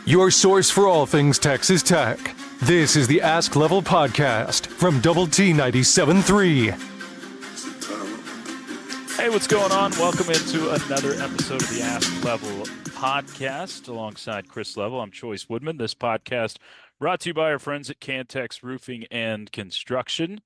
Your source for all things Texas Tech. This is the Ask Level podcast from Double T 97.3. Hey, what's going on? Welcome into another episode of the Ask Level podcast alongside Chris Level. I'm Chois Woodman. This podcast brought to you by our friends at Cantex Roofing and Construction.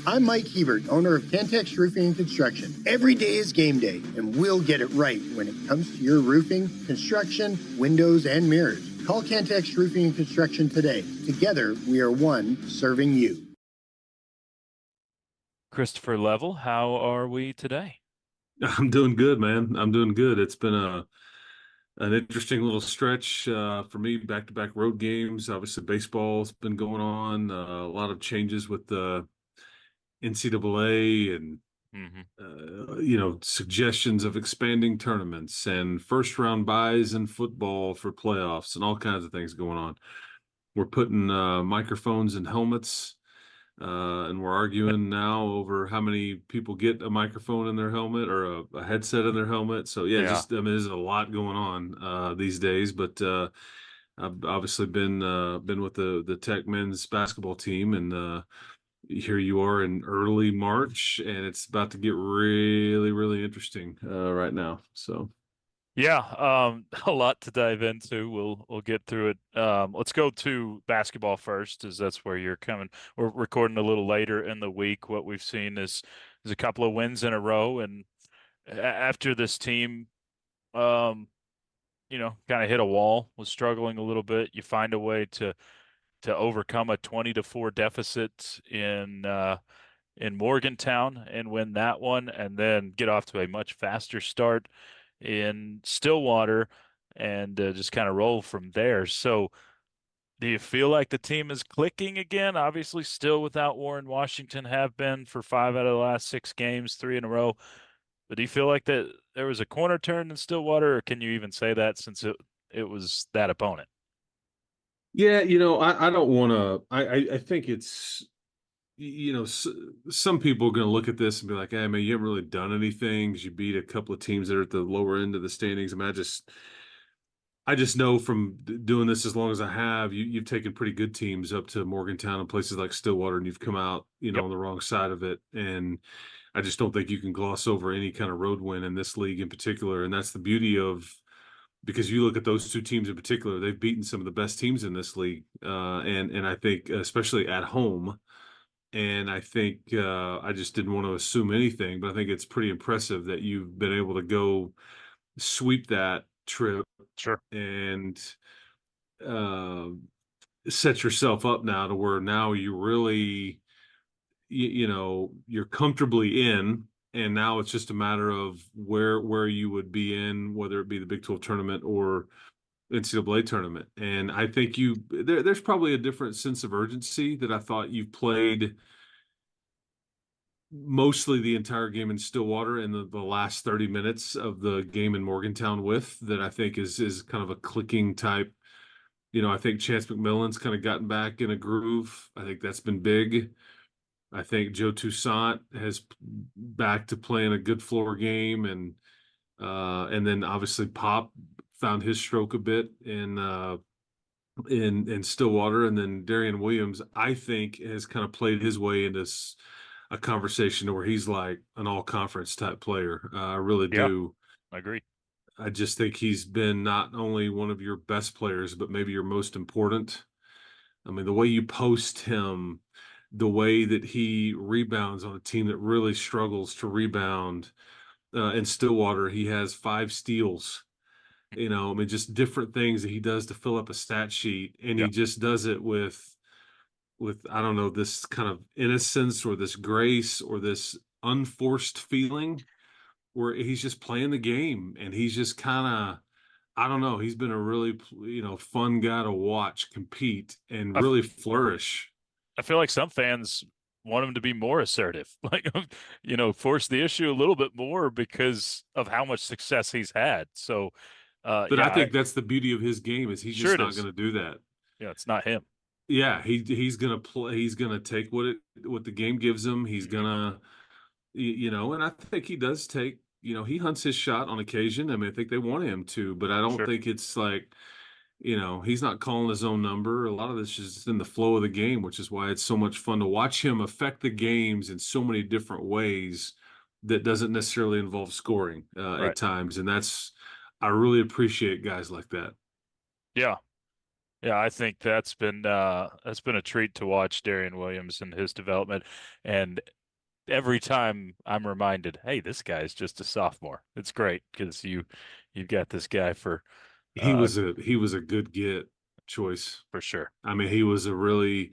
I'm Mike Hebert, owner of Cantex Roofing and Construction. Every day is game day, and we'll get it right when it comes to your roofing, construction, windows, and mirrors. Call Cantex Roofing and Construction today. Together, we are one serving you. Christopher Level, how are we today? I'm doing good, man. I'm doing good. It's been an interesting little stretch for me, back-to-back road games. Obviously, baseball's been going on. A lot of changes with the NCAA and suggestions of expanding tournaments and first-round buys in football for playoffs and all kinds of things going on. We're putting microphones in helmets. And we're arguing now over how many people get a microphone in their helmet or a headset in their helmet. So there's a lot going on these days. But I've obviously been with the Tech men's basketball team, and here you are in early March, and it's about to get really, really interesting right now. So. Yeah, a lot to dive into. We'll get through it. Let's go to basketball first, as that's where you're coming. We're recording a little later in the week. What we've seen is a couple of wins in a row, and after this team, kind of hit a wall, was struggling a little bit. You find a way to overcome a 20-4 deficit in Morgantown and win that one, and then get off to a much faster start in Stillwater and just kind of roll from there. So do you feel like the team is clicking again? Obviously still without Warren Washington, have been for 5 out of the last 6 games, 3 in a row. But do you feel like that there was a corner turn in Stillwater, or can you even say that since it was that opponent? Yeah, I don't want to. I think it's, some people are going to look at this and be like, "Hey, man, you haven't really done anything. 'Cause you beat a couple of teams that are at the lower end of the standings." I mean, I just know from doing this as long as I have, you've taken pretty good teams up to Morgantown and places like Stillwater, and you've come out, Yep. on the wrong side of it. And I just don't think you can gloss over any kind of road win in this league in particular. And that's the beauty of, because you look at those two teams in particular, they've beaten some of the best teams in this league, and I think especially at home. And I think I just didn't want to assume anything, but I think it's pretty impressive that you've been able to go sweep that trip Sure. and uh, set yourself up now to where now you really, you're comfortably in, and now it's just a matter of where you would be in, whether it be the Big 12 tournament or NCAA tournament. And I think there's probably a different sense of urgency that I thought you played mostly the entire game in Stillwater and the last 30 minutes of the game in Morgantown with, that I think is kind of a clicking type. I think Chance McMillan's kind of gotten back in a groove. I think that's been big. I think Joe Toussaint has back to playing a good floor game, and then obviously Pop found his stroke a bit in Stillwater, and then Darrion Williams, I think, has kind of played his way into a conversation where he's like an all-conference type player. I really do. I agree. I just think he's been not only one of your best players, but maybe your most important. I mean, the way you post him, the way that he rebounds on a team that really struggles to rebound. In Stillwater, he has 5 steals. I mean, just different things that he does to fill up a stat sheet, and he just does it with I don't know, this kind of innocence or this grace or this unforced feeling where he's just playing the game, and he's just kind of, I don't know, he's been a really, fun guy to watch compete and really flourish. I feel like some fans want him to be more assertive, like, force the issue a little bit more because of how much success he's had. So, But I think that's the beauty of his game, is he's Sure just it not is. going to do that. Yeah, it's not him. Yeah, he's going to play. He's going to take what the game gives him. He's going to, and I think he does take he hunts his shot on occasion. I mean, I think they want him to, but I don't Sure. think it's like, he's not calling his own number. A lot of this is in the flow of the game, which is why it's so much fun to watch him affect the games in so many different ways that doesn't necessarily involve scoring Right. at times. And I really appreciate guys like that. Yeah. Yeah, I think that's been a treat to watch Darrion Williams and his development. And every time I'm reminded, hey, this guy's just a sophomore. It's great because you've got this guy He uh was a good get choice. for sure. I mean, he was a really,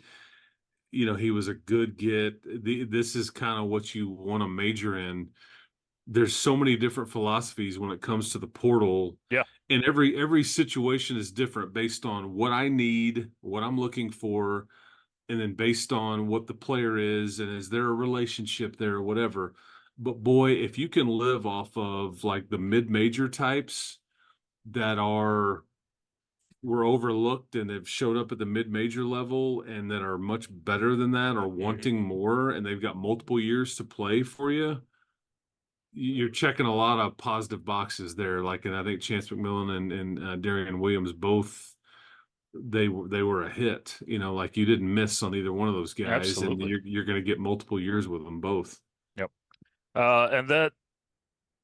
he was a good get. This is kind of what you want to major in. There's so many different philosophies when it comes to the portal, Yeah. and every situation is different based on what I need, what I'm looking for, and then based on what the player is, and is there a relationship there or whatever. But boy, if you can live off of like the mid-major types that were overlooked and have showed up at the mid-major level and that are much better than that or Mhm. wanting more, and they've got multiple years to play for you, you're checking a lot of positive boxes there. Like, and I think Chance McMillan and Darrion Williams both, they were a hit. Like you didn't miss on either one of those guys, and Absolutely. you're going to get multiple years with them both. Yep. And that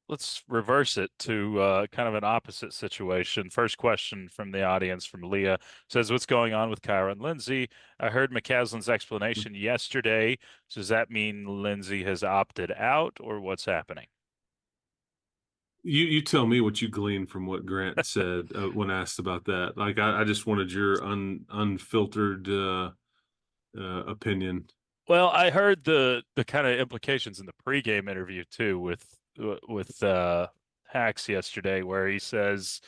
let's reverse it to kind of an opposite situation. First question from the audience from Leah says, "What's going on with Kyron Lindsay? I heard McCaslin's explanation yesterday. So does that mean Lindsay has opted out, or what's happening?" You tell me what you gleaned from what Grant said when asked about that. Like I just wanted your unfiltered opinion. Well, I heard the kind of implications in the pregame interview too with Hacks yesterday, where he says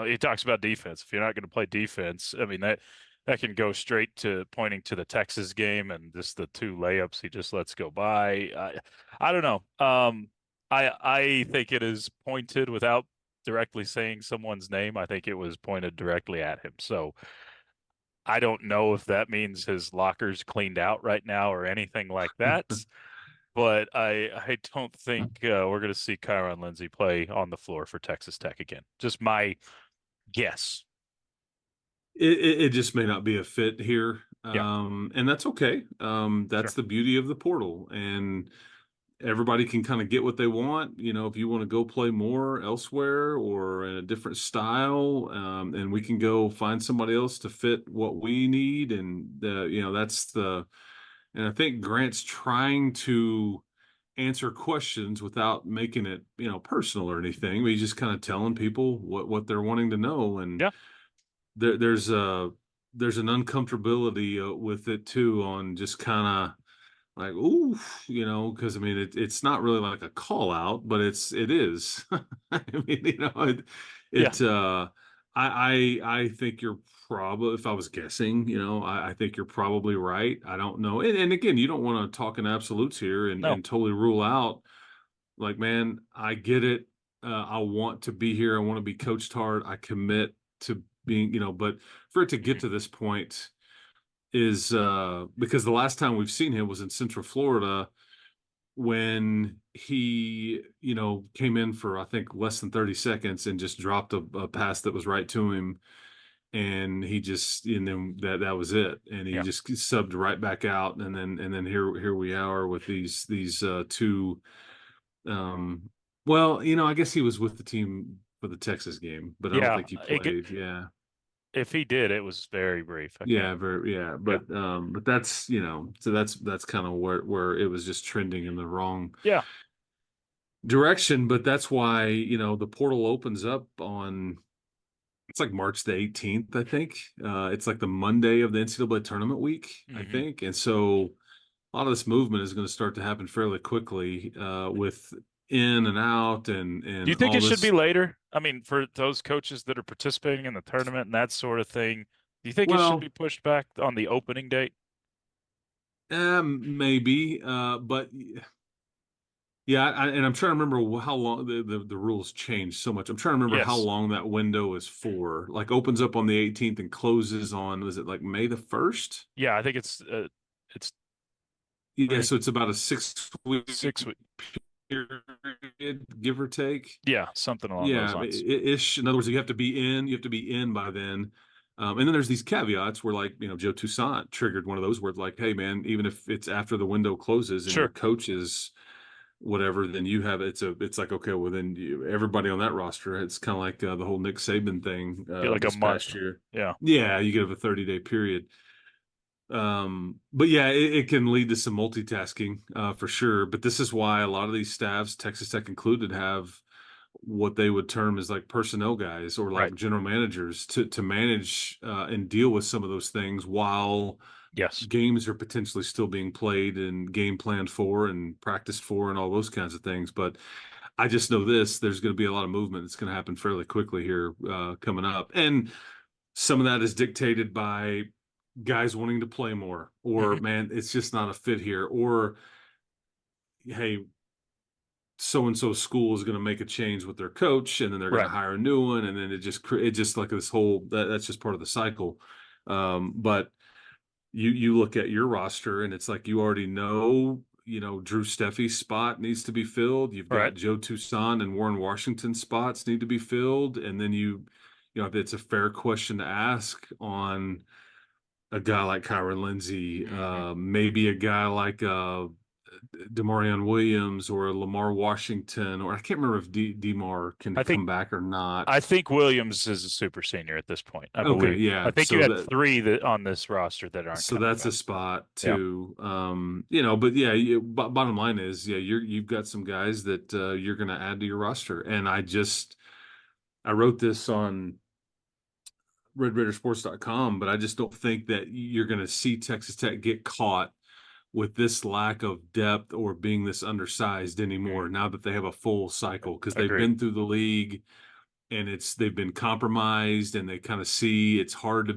he talks about defense. If you're not going to play defense, I mean that can go straight to pointing to the Texas game and just the two layups he just lets go by. I don't know. I think it is pointed without directly saying someone's name. I think it was pointed directly at him. So I don't know if that means his locker's cleaned out right now or anything like that. But I don't think we're going to see Kyron Lindsay play on the floor for Texas Tech again. Just my guess. It just may not be a fit here, Yeah, and that's okay. That's sure. the beauty of the portal, and everybody can kind of get what they want. If you want to go play more elsewhere or in a different style, and we can go find somebody else to fit what we need, and and I think Grant's trying to answer questions without making it, personal or anything. But he's just kind of telling people what they're wanting to know, and Yeah, there's an uncomfortability with it too, on just kind of like, ooh, because I mean it's not really like a call out, but it is. I mean, it, yeah. it I think you're probably, if I was guessing, I think you're probably right. I don't know. And again, you don't want to talk in absolutes here No. and totally rule out, like, man, I get it. I want to be here. I want to be coached hard. I commit to being, but for it to get Mhm. to this point is because the last time we've seen him was in Central Florida when he, came in for, I think, less than 30 seconds and just dropped a pass that was right to him. And he just, and then that was it. And he Yeah. just subbed right back out. And then here we are with these two. Um, well, I guess he was with the team for the Texas game, but I don't Yeah. think he played. Yeah. If he did, it was very brief. I can't. Yeah, very, yeah, Yeah. but that's, so that's kind of where it was just trending in the wrong Yeah. direction. But that's why, the portal opens up on, it's like March the 18th, I think. It's like the Monday of the NCAA tournament week, I Hmm. think. And so a lot of this movement is going to start to happen fairly quickly, with in and out and Do you think all it should be this. later? I mean, for those coaches that are participating in the tournament and that sort of thing, do you think it should be Well, pushed back on the opening date? maybe, but yeah, and I'm trying to remember how long the rules changed so much. I'm trying to remember how Yes. long that window is for. Like opens up on the 18th and closes on, was it like May the 1st? Yeah, I think it's Yeah, three, so it's about a 6 week 6 week. period, give or take. Yeah, something along those Yeah, lines. ish. In other words, you have to be in by then. And then there's these caveats where, like, Joe Toussaint triggered one of those where it's like, hey man, even if it's after the window closes and your Sure. coach is whatever, then you have it's like, okay, well then everybody on that roster, it's kind of like the whole Nick Saban thing Get like a this month. past year. Yeah. Yeah, you give a 30-day period. But yeah, it can lead to some multitasking for sure. But this is why a lot of these staffs, Texas Tech included, have what they would term as like personnel guys or Right. like general managers to manage and deal with some of those things while Yes. games are potentially still being played and game planned for and practiced for and all those kinds of things. But I just know there's going to be a lot of movement that's going to happen fairly quickly here coming up. And some of that is dictated by guys wanting to play more, or Hmm. man, it's just not a fit here, or hey, so and so school is going to make a change with their coach, and then they're going to Right. hire a new one, and then it just like this whole that's just part of the cycle. But you look at your roster, and it's like you already know. Drew Steffi's spot needs to be filled. You've Right. got Joe Toussaint and Warren Washington spots need to be filled, and then it's a fair question to ask on a guy like Kyron Lindsay, Hmm. maybe a guy like Darrion Williams or Lamar Washington, or I can't remember if Demar can I think come back or not. I think Williams is a super senior at this point. I Okay, believe. I yeah. think you had three that on this roster that aren't So coming that's a back. spot Yeah. too. But yeah, bottom line is, yeah, you've got some guys that you're going to add to your roster, and I wrote this on RedRaidersports.com, but I just don't think that you're going to see Texas Tech get caught with this lack of depth or being this undersized anymore Mm. now that they have a full cycle, because they've Agreed. been through the league and they've been compromised, and they kind of see it's hard to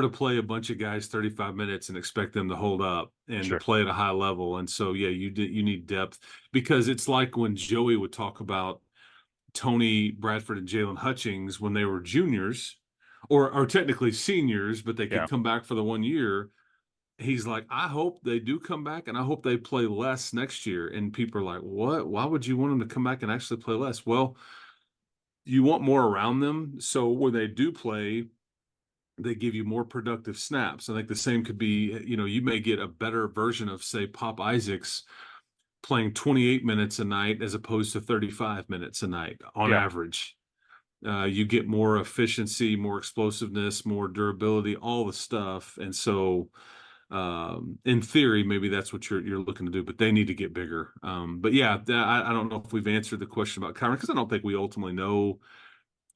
play a bunch of guys 35 minutes and expect them to hold up and to Sure. play at a high level. And so yeah, you need depth, because it's like when Joey would talk about Tony Bradford and Jalen Hutchings when they were juniors, or technically seniors, but they could Yeah. come back for the 1 year. He's like, I hope they do come back, and I hope they play less next year. And people are like, what? Why would you want them to come back and actually play less? Well, you want more around them. So when they do play, they give you more productive snaps. I think the same could be, you may get a better version of, say, Pop Isaacs playing 28 minutes a night as opposed to 35 minutes a night on Yeah. average. You get more efficiency, more explosiveness, more durability, all the stuff. And so, in theory, maybe that's what you're looking to do, but they need to get bigger. But yeah, I don't know if we've answered the question about Kyron, because I don't think we ultimately know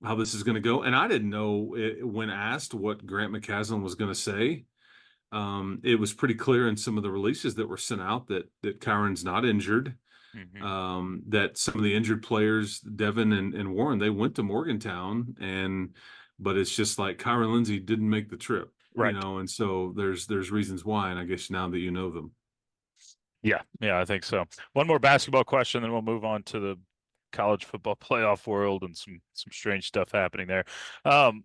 how this is going to go. And I didn't know when asked what Grant McCaslin was going to say. It was pretty clear in some of the releases that were sent out that Kyron's not injured. Hmm. That some of the injured players, Devin and Warren, they went to Morgantown, but it's just like Kyron Lindsay didn't make the trip, Right. and so there's reasons why, and I guess now that you know them. Yeah. Yeah. I think so. One more basketball question, then we'll move on to the college football playoff world and some strange stuff happening there. Um,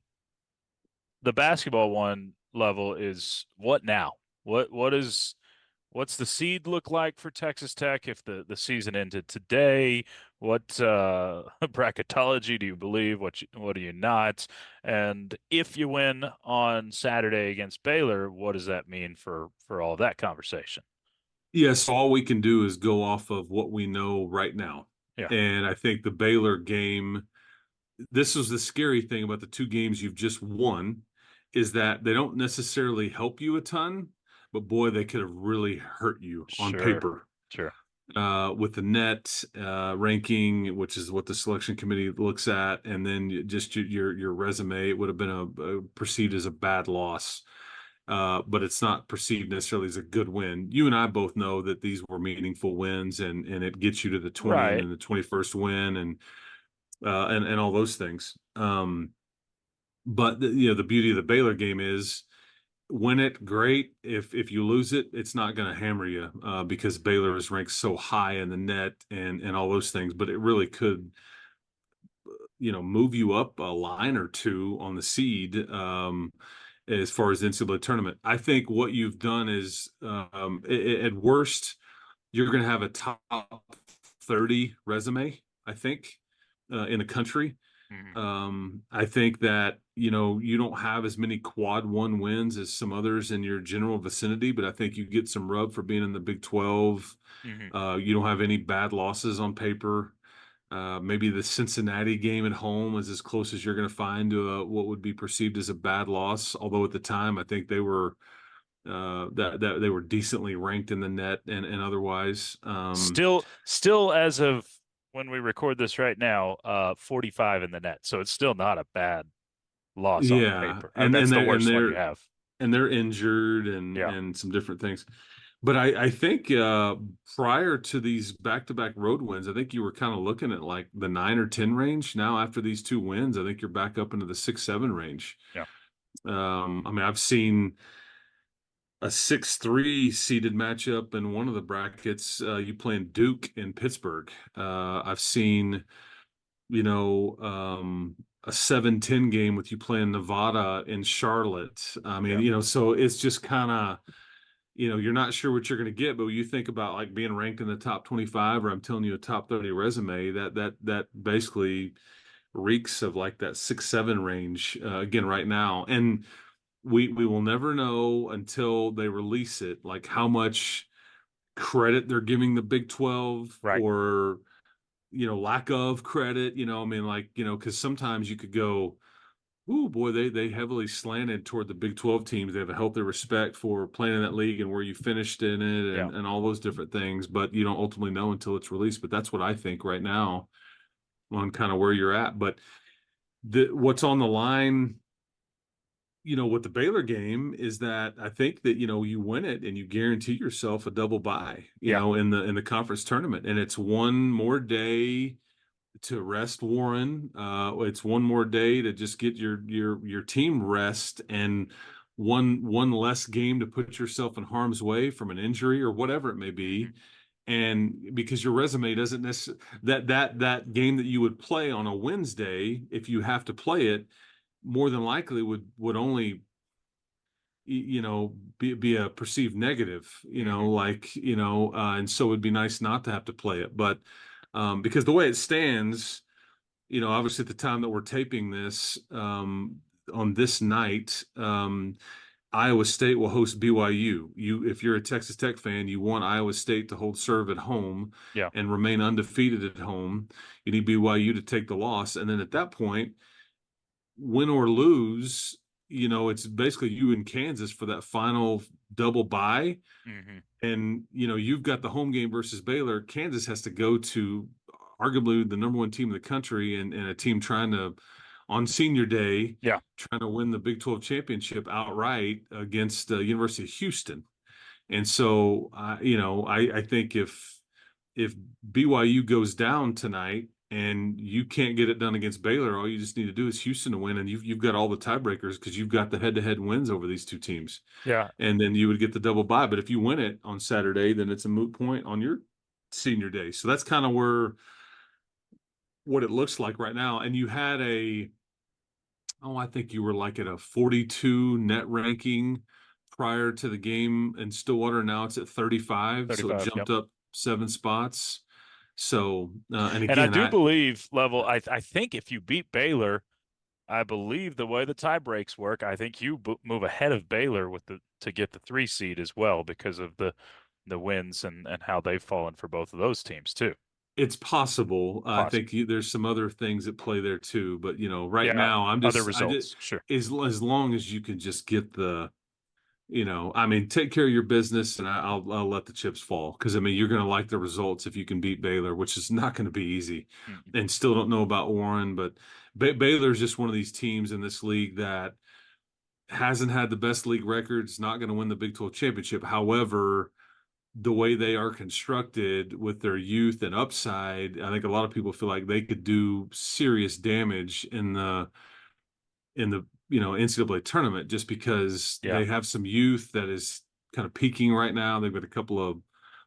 the basketball one level is what now? What's the seed look like for Texas Tech if the season ended today? What bracketology do you believe? What do you not? And if you win on Saturday against Baylor, what does that mean for all that conversation? Yes, all we can do is go off of what we know right now. Yeah. And I think the Baylor game, this was the scary thing about the two games you've just won, is that they don't necessarily help you a ton, but boy, they could have really hurt you on Sure. paper. Sure. With the net ranking, which is what the selection committee looks at, and then just your resume, it would have been perceived as a bad loss. But it's not perceived necessarily as a good win. You and I both know that these were meaningful wins, and it gets you to the 20 and Right. then the 21st win, and all those things. But the beauty of the Baylor game is, win it, great. If you lose it, it's not going to hammer you because Baylor is ranked so high in the net and all those things. But it really could, move you up a line or two on the seed as far as the NCAA tournament. I think what you've done is, at worst, you're going to have a top 30 resume, I think, in the country. I think that, you don't have as many quad one wins as some others in your general vicinity, but I think you get some rub for being in the Big 12. You don't have any bad losses on paper. Maybe the Cincinnati game at home is as close as you're going to find to what would be perceived as a bad loss. Although at the time, I think they were that they were decently ranked in the net and otherwise. Still as of when we record this right now, 45 in the net. So it's still not a bad loss on Yeah, paper. and That's the they're worst one you have. and they're injured Yeah. and some different things. But I think prior to these back-to-back road wins, I think you were kind of looking at like the 9 or 10 range. Now after these 2 wins, I think you're back up into the 6-7 range. Yeah. I mean, I've seen a 6-3 seeded matchup in one of the brackets. You playing Duke in Pittsburgh. I've seen, a 7-10 game with you playing Nevada in Charlotte. I mean, so it's just kind of, you're not sure what you're going to get, but when you think about like being ranked in the top 25, or I'm telling you a top 30 resume, that basically reeks of like that 6-7 range again right now. And we will never know until they release it, like how much credit they're giving the Big 12 Right. or, lack of credit, I mean, like, because sometimes you could go, oh boy, they heavily slanted toward the Big 12 teams. They have a healthy respect for playing in that league and where you finished in it and all those different things, but you don't ultimately know until it's released. But that's what I think right now on kind of where you're at. But what's on the line, with the Baylor game is that I think that, you win it and you guarantee yourself a double bye, in the conference tournament. And it's one more day to rest Warren. It's one more day to just get your team rest and one less game to put yourself in harm's way from an injury or whatever it may be. And because your resume doesn't necessarily that game that you would play on a Wednesday, if you have to play it, more than likely would only be a perceived negative, and so it'd be nice not to have to play it. But because the way it stands, obviously at the time that we're taping this on this night, Iowa State will host BYU. If you're a Texas Tech fan, you want Iowa State to hold serve at home and remain undefeated at home. You need BYU to take the loss. And then at that point, win or lose, it's basically you in Kansas for that final double bye. And, you've got the home game versus Baylor. Kansas has to go to arguably the number 1 team in the country and a team trying to, on senior day, trying to win the Big 12 championship outright against University of Houston. And so, I think if BYU goes down tonight and you can't get it done against Baylor, all you just need to do is Houston to win, and you've got all the tiebreakers because you've got the head-to-head wins over these 2 teams. Yeah. And then you would get the double bye. But if you win it on Saturday, then it's a moot point on your senior day. So that's kind of what it looks like right now. And you had I think you were like at a 42 net ranking prior to the game in Stillwater. Now it's at 35. So it jumped up 7 spots. So, and again, I do believe, Level, I think if you beat Baylor, I believe the way the tie breaks work, I think you move ahead of Baylor to get the 3 seed as well because of the wins and how they've fallen for both of those teams too. It's possible. I think there's some other things at play there too, but right now I'm just other results. Sure. As long as you can just get the, I mean, take care of your business, and I'll let the chips fall, because I mean you're going to like the results if you can beat Baylor, which is not going to be easy. And still don't know about Warren, but Baylor's just one of these teams in this league that hasn't had the best league records, not going to win the Big 12 championship. However, the way they are constructed with their youth and upside, I think a lot of people feel like they could do serious damage in the NCAA tournament, just because they have some youth that is kind of peaking right now. They've got a couple of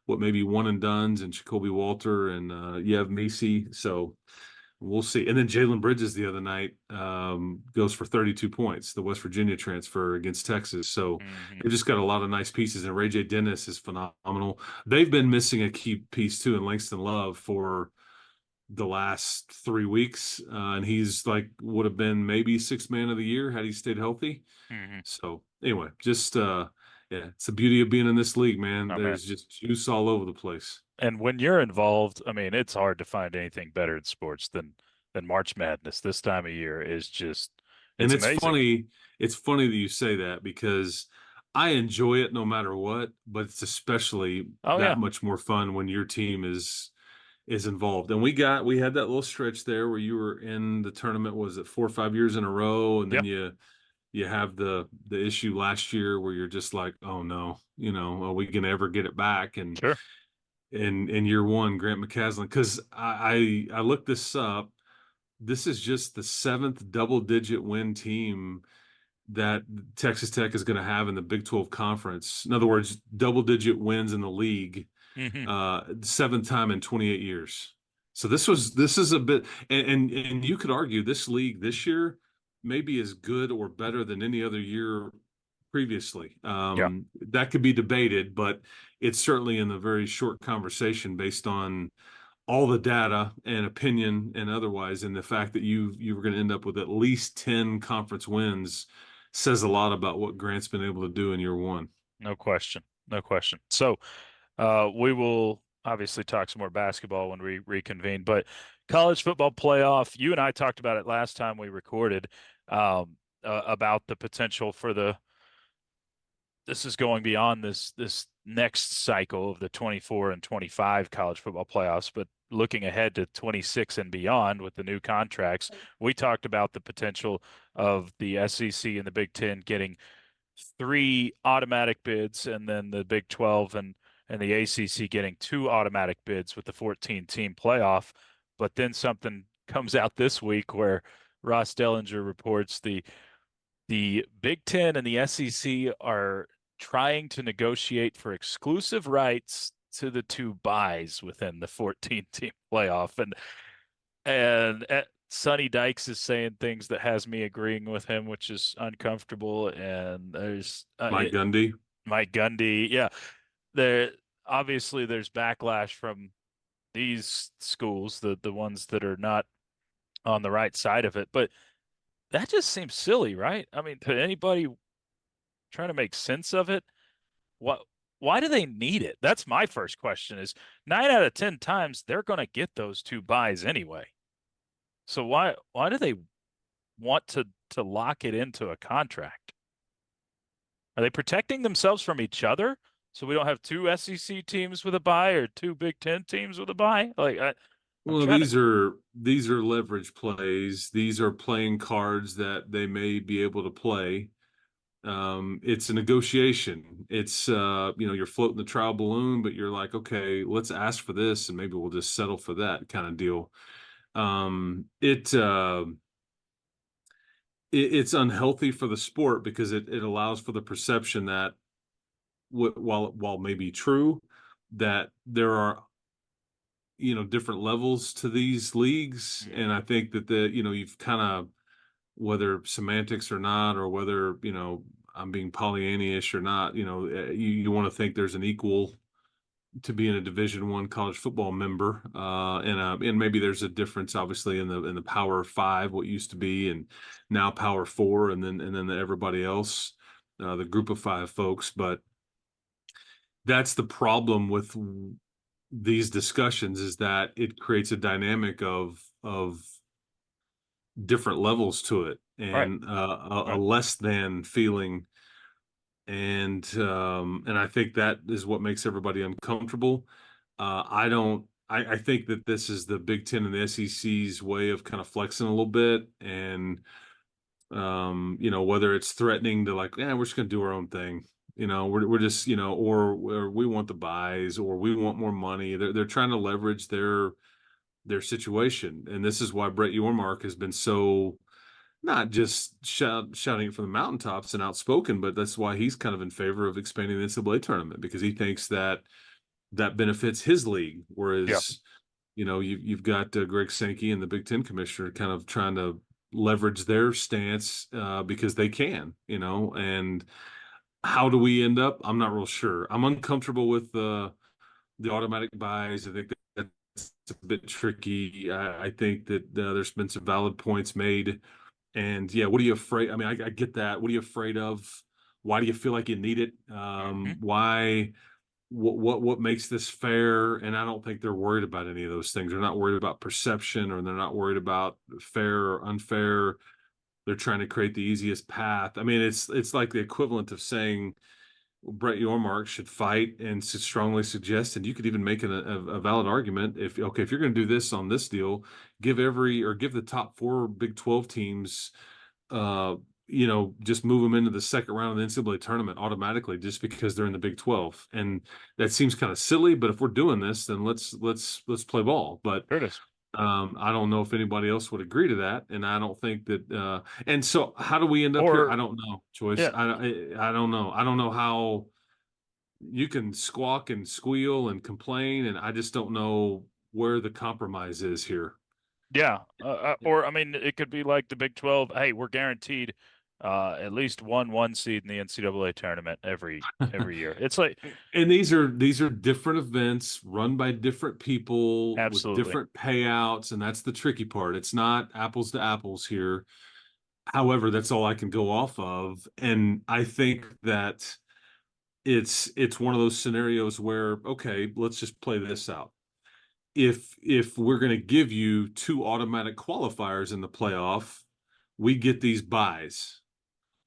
maybe one and dones and Jacoby Walter and you have Macy. So We'll see. And then Jalen Bridges the other night goes for 32 points, the West Virginia transfer against Texas. So Hmm. they've just got a lot of nice pieces. And Ray J. Dennis is phenomenal. They've been missing a key piece too in Langston Love for the last 3 weeks. And he's like would have been maybe sixth man of the year had he stayed healthy. Hmm. So anyway, just yeah, it's the beauty of being in this league, man. I mean, There's just juice all over the place. and when you're involved, I mean, it's hard to find anything better in sports than March Madness. This time of year is just And it's amazing. it's funny that you say that because I enjoy it no matter what, but it's especially Oh yeah. that much more fun when your team is involved. And we had that little stretch there where you were in the tournament, was it 4 or 5 years in a row, and then Yep. you have the issue last year where you're just like, oh no, are we gonna ever get it back? And Sure. in year one, Grant McCaslin, because I looked this up. This is just the seventh double-digit win team that Texas Tech is going to have in the Big 12 conference. In other words, double-digit wins in the league, Hmm. seventh time in 28 years. So this is a bit, and you could argue this league this year may be as good or better than any other year previously. Yeah. That could be debated, but it's certainly in the very short conversation based on all the data and opinion and otherwise, and the fact that you were going to end up with at least 10 conference wins says a lot about what Grant's been able to do in year one. No question. No question. So we will obviously talk some more basketball when we reconvene, but college football playoff, you and I talked about it last time we recorded, about the potential for this is going beyond this next cycle of the 24 and 25 college football playoffs, but looking ahead to 26 and beyond with the new contracts, we talked about the potential of the SEC and the Big Ten getting 3 automatic bids, and then the Big 12 and the ACC getting 2 automatic bids with the 14-team playoff. But then something comes out this week where Ross Dellinger reports the Big Ten and the SEC are trying to negotiate for exclusive rights to the 2 buys within the 14-team playoff, and Sonny Dykes is saying things that has me agreeing with him, which is uncomfortable. And there's Mike Gundy. Mike Gundy, yeah. There obviously there's backlash from these schools, the ones that are not on the right side of it, but that just seems silly, right? I mean, to anybody trying to make sense of it, what why do they need it? That's my first question is 9 out of 10 times they're going to get those 2 buys anyway. So why do they want to lock it into a contract? Are they protecting themselves from each other so we don't have 2 SEC teams with a bye or 2 Big Ten teams with a bye? Like I'm Well, trying to. these are leverage plays. These are playing cards that they may be able to play. It's a negotiation. It's you're floating the trial balloon, but you're like, okay, let's ask for this, and maybe we'll just settle for that kind of deal. It's unhealthy for the sport because it allows for the perception that while maybe true, that there are different levels to these leagues, and I think that you've kind of, whether semantics or not, or whether I'm being Pollyanna-ish or not, you want to think there's an equal to being a Division I college football member, and maybe there's a difference, obviously, in the Power 5, what used to be, and now Power 4, and then everybody else, the Group of 5 folks. But that's the problem with these discussions, is that it creates a dynamic of different levels to it, Right. and a Right. less than feeling. And I think that is what makes everybody uncomfortable. I think that this is the Big Ten and the SEC's way of kind of flexing a little bit, and whether it's threatening to, like, we're just gonna do our own thing. We're just, or we want the buys, or we want more money. They're trying to leverage their situation, and this is why Brett Yormark has been so, not just shouting it from the mountaintops and outspoken, but that's why he's kind of in favor of expanding the NCAA tournament, because he thinks that benefits his league. Yeah. Whereas you've got Greg Sankey and the Big Ten commissioner kind of trying to leverage their stance because they can, and how do we end up? I'm not real sure. I'm uncomfortable with the automatic buys. I think that's a bit tricky. I think that there's been some valid points made. And yeah, what are you afraid? I mean, I get that. What are you afraid of? Why do you feel like you need it? Why? What makes this fair? And I don't think they're worried about any of those things. They're not worried about perception, or they're not worried about fair or unfair. They're trying to create the easiest path. I mean, it's like the equivalent of saying Brett Yormark should fight and should strongly suggest, and you could even make a valid argument if you're going to do this on this deal, give the top 4 Big 12 teams, just move them into the second round of the NCAA tournament automatically just because they're in the Big 12. And that seems kind of silly, but if we're doing this, then let's play ball. But There it is. I don't know if anybody else would agree to that, and I don't think that. And so, how do we end up here? I don't know, Choice. Yeah. I don't know. I don't know how you can squawk and squeal and complain, and I just don't know where the compromise is here. Yeah. Or, I mean, it could be like the Big 12. Hey, we're guaranteed at least one seed in the NCAA tournament every year. It's like, and these are different events run by different people Absolutely. with different payouts, and that's the tricky part. It's not apples to apples here. However, that's all I can go off of, and I think that it's one of those scenarios where, okay, let's just play this out. If we're going to give you 2 automatic qualifiers in the playoff, we get these buys.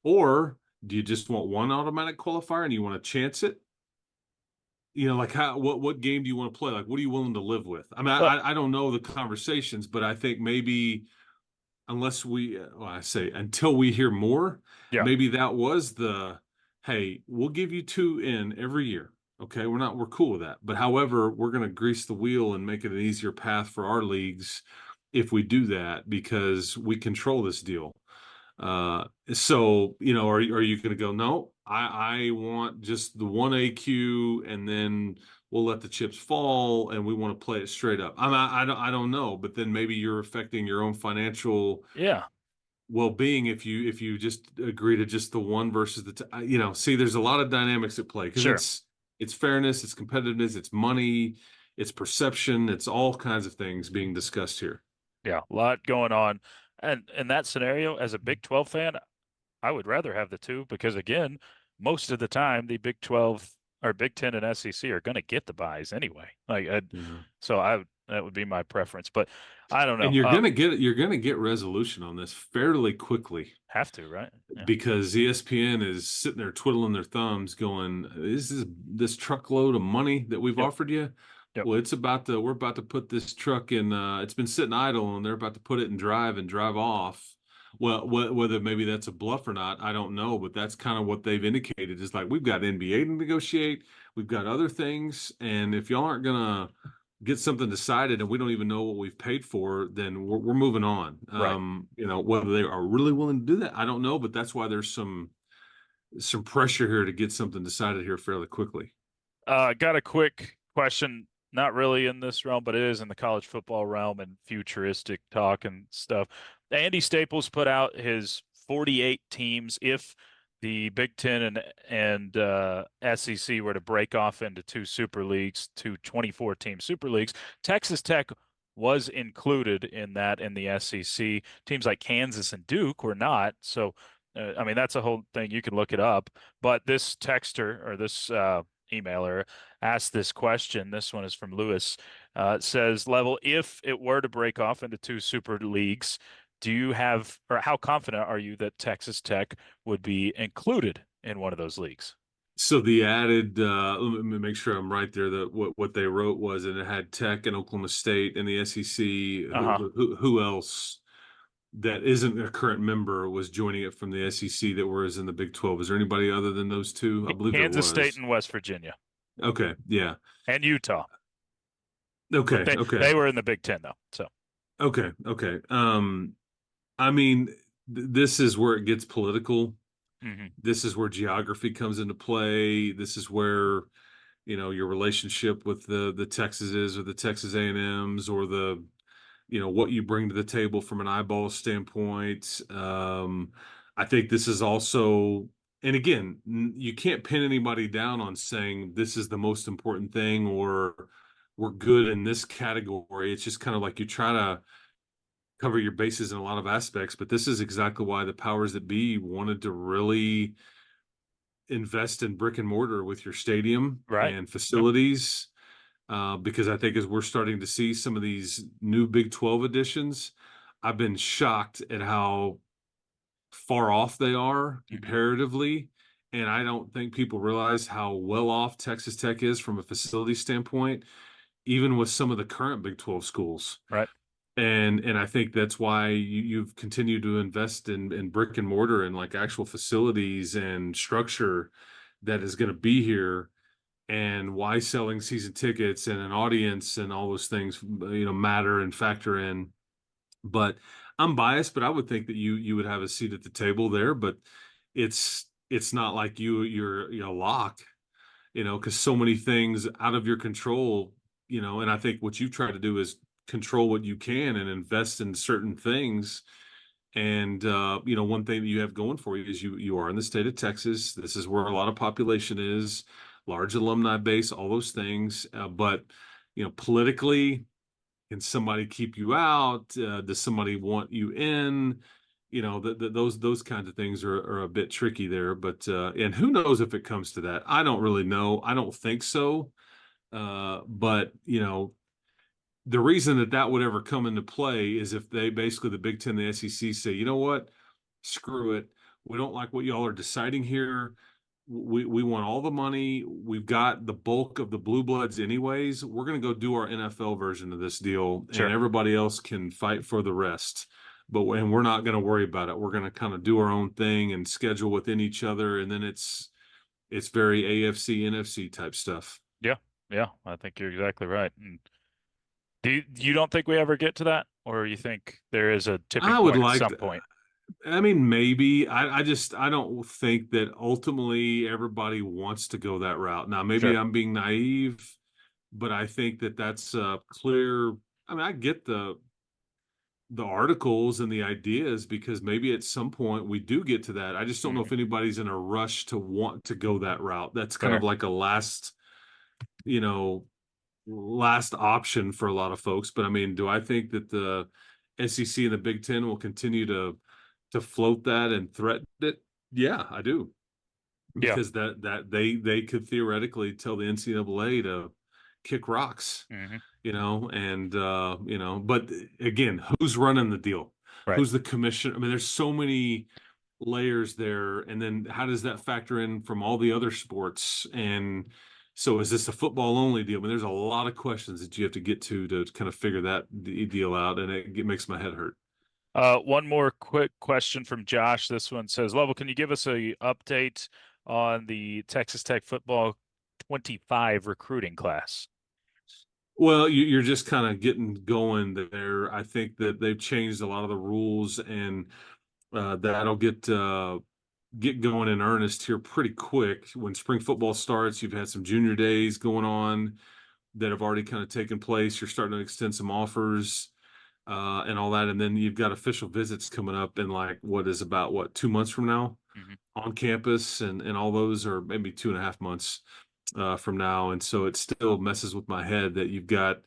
Or do you just want 1 automatic qualifier and you want to chance it? Like what game do you want to play? Like, what are you willing to live with? I mean, I don't know the conversations, but I think maybe unless until we hear more, maybe that was hey, we'll give you 2 in every year. Okay, we're cool with that. But however, we're going to grease the wheel and make it an easier path for our leagues if we do that, because we control this deal. So, are you going to go, no, I want just the 1 AQ, and then we'll let the chips fall, and we want to play it straight up. I don't know, but then maybe you're affecting your own financial well-being if you just agree to just the 1 versus the see, there's a lot of dynamics at play, because it's fairness, it's competitiveness, it's money, it's perception, it's all kinds of things being discussed here. Yeah, a lot going on. And in that scenario, as a Big 12 fan, I would rather have the 2 because, again, most of the time the Big 12 or Big 10 and SEC are going to get the buys anyway. So that would be my preference, but I don't know. And you're going to get resolution on this fairly quickly. Have to, right? Yeah. Because ESPN is sitting there twiddling their thumbs going, is this truckload of money that we've offered you? Yep. Well, we're about to put this truck in, it's been sitting idle, and they're about to put it in drive and drive off. Well, whether maybe that's a bluff or not, I don't know, but that's kind of what they've indicated. Is like, we've got NBA to negotiate, we've got other things, and if y'all aren't gonna get something decided and we don't even know what we've paid for, then we're moving on. Right. Whether they are really willing to do that, I don't know, but that's why there's some pressure here to get something decided here fairly quickly. Got a quick question. Not really in this realm, but it is in the college football realm and futuristic talk and stuff. Andy Staples put out his 48 teams if the Big Ten and SEC were to break off into 2 super leagues, 2 24-team super leagues. Texas Tech was included in that in the SEC. Teams like Kansas and Duke were not. So, I mean, that's a whole thing. You can look it up. But this texter or this emailer asked this question. This one is from Lewis. It says, Level, if it were to break off into 2 super leagues, do you have, or how confident are you that Texas Tech would be included in one of those leagues? So the added, let me make sure I'm right there, that what they wrote was, and it had Tech and Oklahoma State and the SEC. Who else that isn't a current member was joining it from the SEC that was in the Big 12? Is there anybody other than those 2? I believe Kansas State and West Virginia. Okay, yeah. And Utah. Okay, They were in the Big 10 though. So. Okay. I mean, this is where it gets political. Mm-hmm. This is where geography comes into play. This is where, your relationship with the Texases or the Texas A&Ms, or the, what you bring to the table from an eyeball standpoint. I think this is also, and again, you can't pin anybody down on saying this is the most important thing or we're good in this category. It's just kind of like you try to cover your bases in a lot of aspects, but this is exactly why the powers that be wanted to really invest in brick and mortar with your stadium Right. and facilities. Because I think as we're starting to see some of these new Big 12 additions, I've been shocked at how far off they are comparatively. And I don't think people realize how well off Texas Tech is from a facility standpoint, even with some of the current Big 12 schools. Right. And I think that's why you've continued to invest in brick and mortar and like actual facilities and structure that is going to be here, and why selling season tickets and an audience and all those things, matter and factor in. But I'm biased, but I would think that you would have a seat at the table there, but it's not like you're locked, because so many things out of your control, and I think what you've tried to do is control what you can and invest in certain things. And one thing that you have going for you is you are in the state of Texas. This is where a lot of population is, large alumni base, all those things. But politically, can somebody keep you out? Does somebody want you in? Those kinds of things are a bit tricky there. But and who knows if it comes to that? I don't really know. I don't think so. But the reason that would ever come into play is if they basically, the Big Ten, the SEC, say, you know what, screw it. We don't like what y'all are deciding here. We want all the money. We've got the bulk of the blue bloods anyways. We're going to go do our NFL version of this deal, Sure. and everybody else can fight for the rest. And we're not going to worry about it. We're going to kind of do our own thing and schedule within each other. And then it's very AFC, NFC type stuff. Yeah. Yeah. I think you're exactly right. And you don't think we ever get to that, or you think there is a tipping I would point at like some point? I mean, maybe. I don't think that ultimately everybody wants to go that route. Now, maybe Sure. I'm being naive, but I think that's clear. I mean, I get the articles and the ideas, because maybe at some point we do get to that. I just don't know if anybody's in a rush to want to go that route. That's kind of like a last option for a lot of folks. But I mean, do I think that the SEC and the Big Ten will continue to float that and threaten it? Yeah, I do. Because that they could theoretically tell the NCAA to kick rocks, and but again, who's running the deal? Right. Who's the commission? I mean, there's so many layers there. And then how does that factor in from all the other sports? And so is this a football only deal? I mean, there's a lot of questions that you have to get to kind of figure that deal out. And it makes my head hurt. One more quick question from Josh. This one says, Level, can you give us a update on the Texas Tech football 25 recruiting class? Well, you're just kind of getting going there. I think that they've changed a lot of the rules, and that'll get going in earnest here pretty quick. When spring football starts, you've had some junior days going on that have already kind of taken place. You're starting to extend some offers and all that. And then you've got official visits coming up in about 2 months from now on campus. And all those are maybe 2.5 months from now. And so it still messes with my head that you've got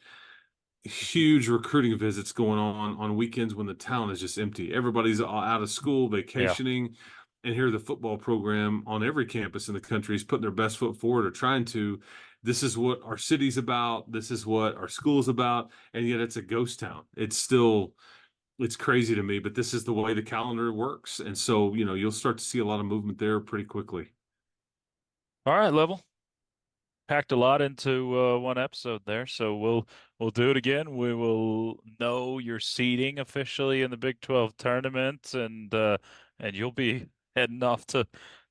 huge recruiting visits going on weekends when the town is just empty. Everybody's out of school, vacationing. And here the football program on every campus in the country is putting their best foot forward, or trying to. This is what our city's about. This is what our school's about. And yet it's a ghost town. It's crazy to me, but this is the way the calendar works. And so, you'll start to see a lot of movement there pretty quickly. All right, Level. Packed a lot into one episode there, so we'll do it again. We will know your seeding officially in the Big 12 tournament, and you'll be heading off to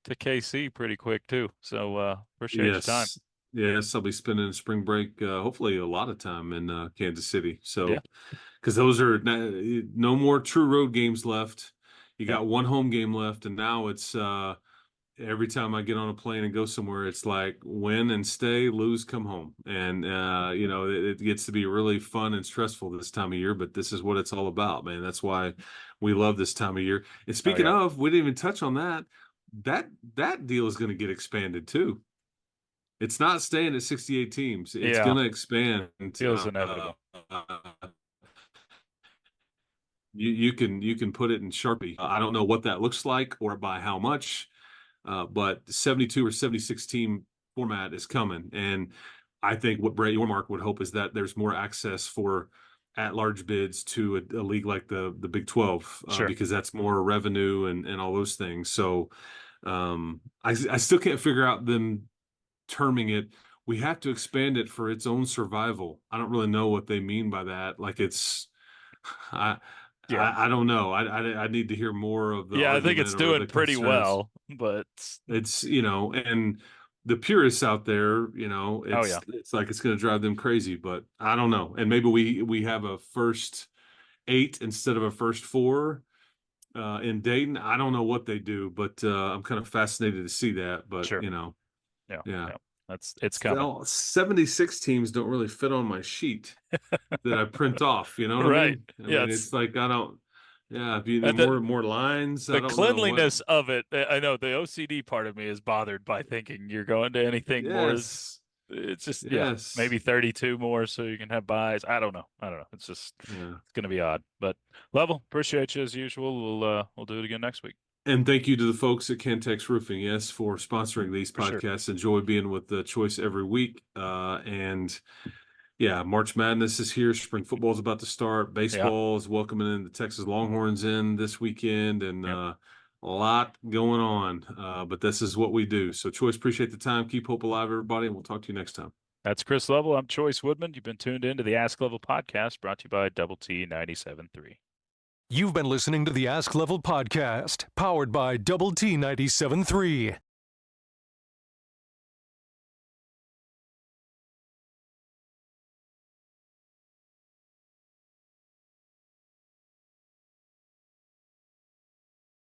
KC pretty quick too. So appreciate your time. Yes, I'll be spending spring break, hopefully a lot of time in Kansas City. So, because those are no more true road games left. You got one home game left, and now it's every time I get on a plane and go somewhere, it's like win and stay, lose, come home. And, it gets to be really fun and stressful this time of year, but this is what it's all about, man. That's why we love this time of year. And speaking of, we didn't even touch on that. That deal is going to get expanded too. It's not staying at 68 teams. It's going to expand. Feels inevitable. You can put it in Sharpie. I don't know what that looks like or by how much, but 72 or 76 team format is coming. And I think what Brett Yormark would hope is that there's more access for at-large bids to a league like the Big 12, because that's more revenue and all those things. So I still can't figure out them terming it. We have to expand it for its own survival. I don't really know what they mean by that. Like I don't know. I need to hear more of the I think it's doing pretty well, but it's, and the purists out there, it's like it's going to drive them crazy, but I don't know. And maybe we have a first 8 instead of a first 4 in Dayton. I don't know what they do, but I'm kind of fascinated to see that. But yeah. It's coming. 76 teams don't really fit on my sheet that I print off. You know what I mean? I mean, it's like I don't. Yeah, if you need more lines. The cleanliness of it, I know the OCD part of me is bothered by thinking you're going to anything more. It's just maybe 32 more so you can have buys. I don't know. It's just it's going to be odd. But Level, appreciate you as usual. We'll do it again next week. And thank you to the folks at Cantex Roofing, for sponsoring these podcasts. Sure. Enjoy being with the Choice every week. March Madness is here. Spring football is about to start. Baseball is welcoming in the Texas Longhorns in this weekend, and a lot going on. But this is what we do. So, Choice, appreciate the time. Keep hope alive, everybody, and we'll talk to you next time. That's Chris Level. I'm Choice Woodman. You've been tuned in to the Ask Level podcast, brought to you by Double T 97.3. You've been listening to the Ask Level podcast, powered by Double T 97.3.